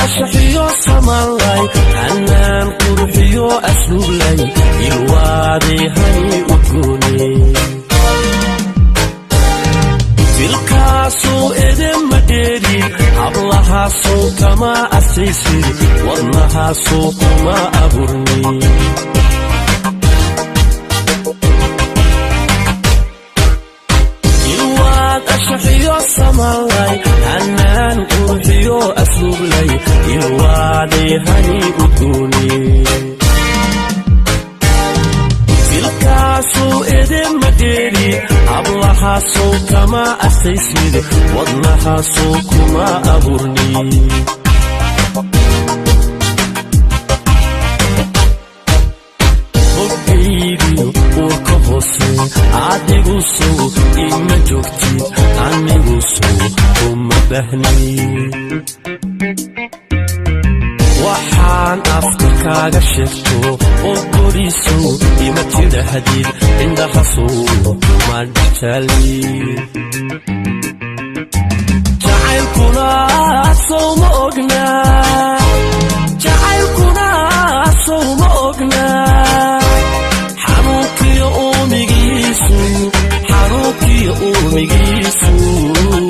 أشحيو سمالاي حنان قرحيو أسلوب لي الوادي هني أكوني تلقاسو إذن مديري عبلها سو كما أسيسي وضنها سو كما أبرني أشحيو سمالاي حنان قرحيو أسلوب لي الوادي هني أكوني تلقاسو إذن مديري عبلها سو كما أسيسيد وضنها سو كما أبرني adigu ima joogtid anigu uma bahni waxaan afka kaaga sheegto oo goriso ima tidhaahdid indhaha soo ma dhexjali jacaylkuna soo ma ogna jacaylkuna soo ma ogna حروكي أميجيسو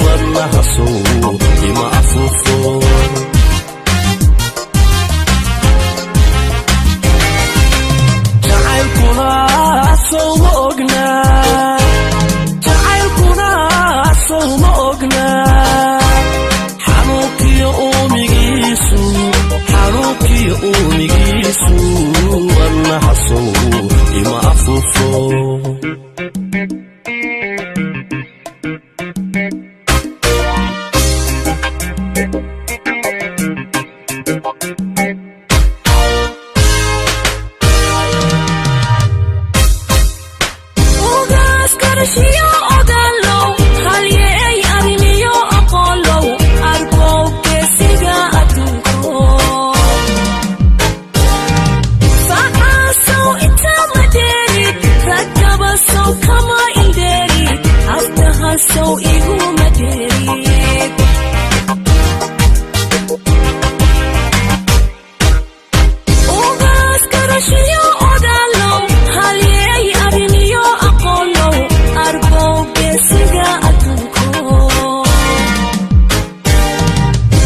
والله سو بما أفوفو جعلكنا سو مؤقنا جعلكنا سو مؤقنا حروكي أميجيسو حروكي أميجيسو والله سو بما أفوفو So igu madrid Ogas karashiyo odalo Halyey ariniyo aqolo Arbo besiga atunko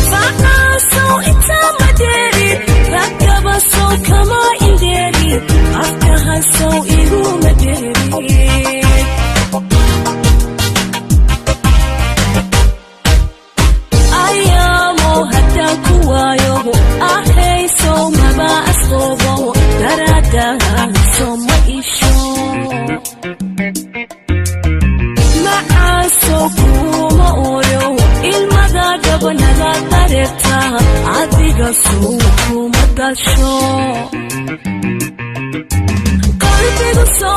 Faka so ita madrid Rakaba so kama inderi Afkaha so igu madrid Ahey so maba asqobo darada so ma isho ma so kuma oyo ilmada gabanaga tareta adiga so kuma dasho qalbiga so